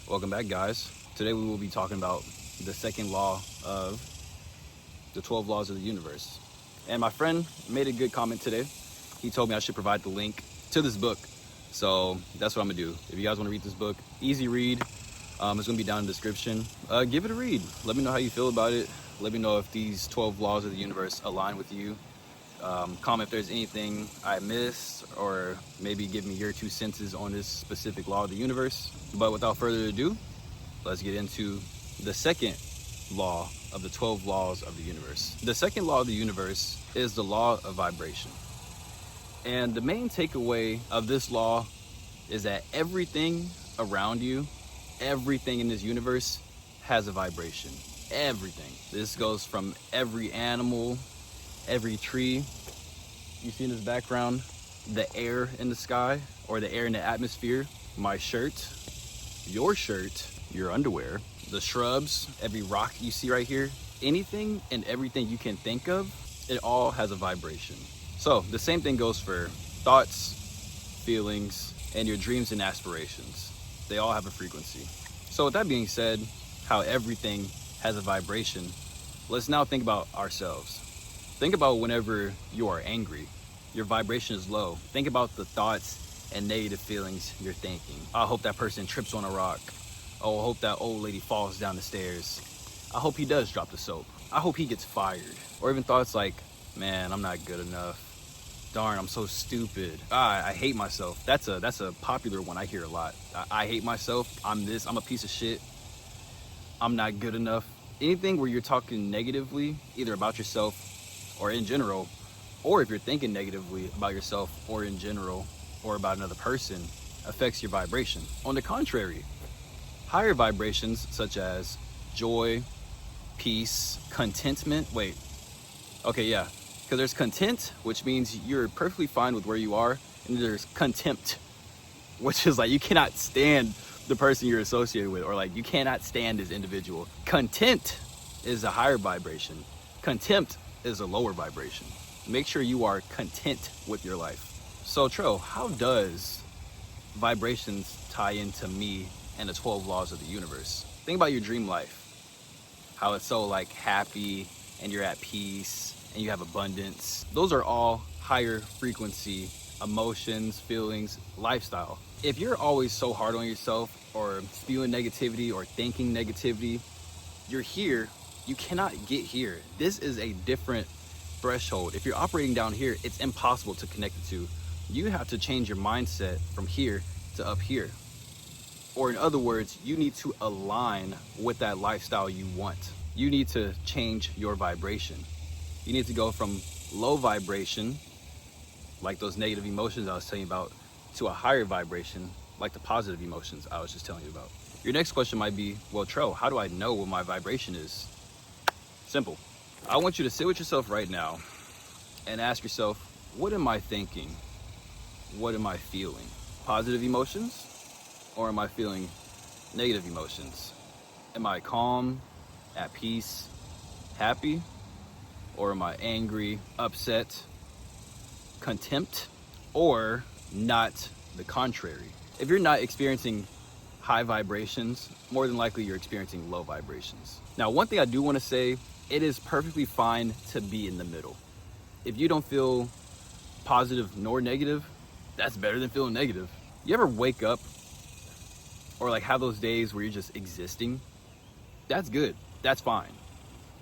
Welcome back, guys. Today we will be talking about the second law of the 12 laws of the universe. And my friend made a good comment today. He told me I should provide the link to this book. So that's what I'm gonna do. If you guys wanna read this book, easy read. It's gonna be down in the description. Give it a read. Let me know how you feel about it. Let me know if these 12 laws of the universe align with you. Comment if there's anything I missed, or maybe give me your 2 cents on this specific law of the universe. But without further ado, let's get into the second law of the 12 laws of the universe. The second law of the universe is the law of vibration. And the main takeaway of this law is that everything around you, everything in this universe has a vibration. Everything. This goes from every animal, every tree. You see in this background, the air in the sky or the air in the atmosphere, my shirt, your shirt, your underwear, the shrubs, every rock you see right here, anything and everything you can think of, it all has a vibration. So the same thing goes for thoughts, feelings, and your dreams and aspirations. They all have a frequency. So with that being said, how everything has a vibration, let's now think about ourselves. Think about whenever you are angry, your vibration is low. Think about the thoughts and negative feelings you're thinking. I hope that person trips on a rock. Oh, I hope that old lady falls down the stairs. I hope he does drop the soap. I hope he gets fired. Or even thoughts like, man, I'm not good enough. Darn, I'm so stupid. I hate myself. That's a popular one I hear a lot. I hate myself. I'm a piece of shit. I'm not good enough. Anything where you're talking negatively, either about yourself or in general, or if you're thinking negatively about yourself or in general, or about another person, affects your vibration. On the contrary, higher vibrations such as joy, peace, contentment, because there's content, which means you're perfectly fine with where you are, and there's contempt, which is like you cannot stand the person you're associated with, or like you cannot stand this individual. Content is a higher vibration. Contempt is a lower vibration. Make sure you are content with your life. So Tro, how does vibrations tie into me and the 12 laws of the universe? Think about your dream life. How it's so like happy and you're at peace and you have abundance. Those are all higher frequency emotions, feelings, lifestyle. If you're always so hard on yourself or spewing negativity or thinking negativity, you're here, you cannot get here. This is a different threshold. If you're operating down here, it's impossible to connect the two. You have to change your mindset from here to up here. Or in other words, you need to align with that lifestyle you want. You need to change your vibration. You need to go from low vibration, like those negative emotions I was telling you about, to a higher vibration, like the positive emotions I was just telling you about. Your next question might be, well, Tro, how do I know what my vibration is? Simple. I want you to sit with yourself right now and ask yourself, what am I thinking? What am I feeling? Positive emotions, or am I feeling negative emotions? Am I calm, at peace, happy? Or am I angry, upset, contempt, or not the contrary? If you're not experiencing high vibrations, more than likely you're experiencing low vibrations. Now, one thing I do want to say, it is perfectly fine to be in the middle. If you don't feel positive nor negative, that's better than feeling negative. You ever wake up or like have those days where you're just existing? That's good. That's fine.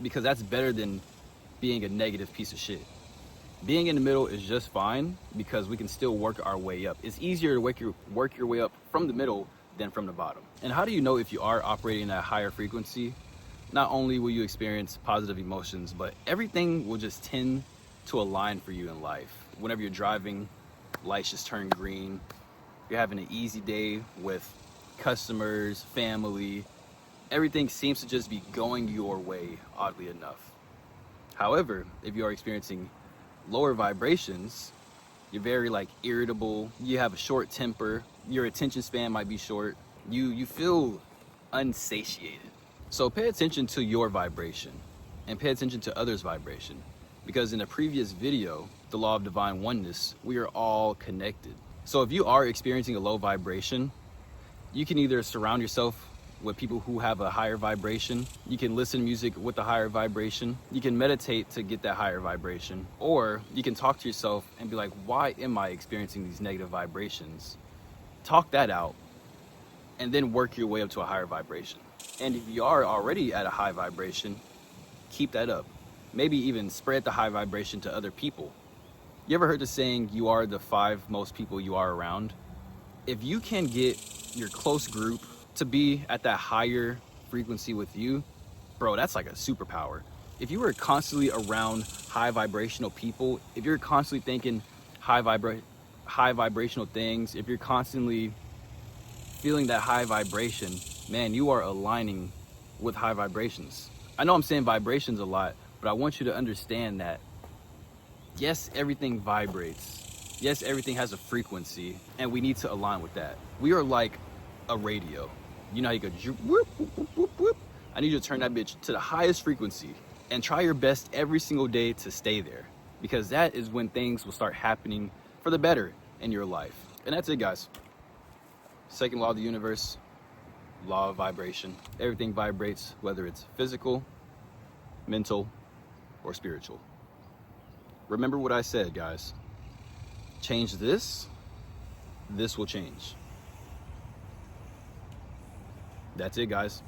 Because that's better than being a negative piece of shit. Being in the middle is just fine because we can still work our way up. It's easier to work your way up from the middle than from the bottom. And how do you know if you are operating at a higher frequency? Not only will you experience positive emotions, but everything will just tend to align for you in life. Whenever you're driving, lights just turn green. You're having an easy day with customers, family. Everything seems to just be going your way, oddly enough. However, if you are experiencing lower vibrations, you're very like irritable, you have a short temper, your attention span might be short, you feel unsatiated. So pay attention to your vibration and pay attention to others' vibration, because in a previous video, the law of divine oneness, we are all connected. So if you are experiencing a low vibration, you can either surround yourself with people who have a higher vibration. You can listen to music with a higher vibration. You can meditate to get that higher vibration. Or you can talk to yourself and be like, why am I experiencing these negative vibrations? Talk that out and then work your way up to a higher vibration. And if you are already at a high vibration, keep that up. Maybe even spread the high vibration to other people. You ever heard the saying, you are the 5 most people you are around? If you can get your close group to be at that higher frequency with you, bro, that's like a superpower. If you were constantly around high vibrational people, if you're constantly thinking high vibrational things, if you're constantly feeling that high vibration, man, you are aligning with high vibrations. I know I'm saying vibrations a lot, but I want you to understand that yes, everything vibrates. Yes, everything has a frequency, and we need to align with that. We are like a radio. You know how you go whoop, whoop, whoop, whoop, whoop. I need you to turn that bitch to the highest frequency and try your best every single day to stay there, because that is when things will start happening for the better in your life. And that's it, guys. Second law of the universe, law of vibration. Everything vibrates, whether it's physical, mental, or spiritual. Remember what I said, guys. Change this, this will change. That's it, guys.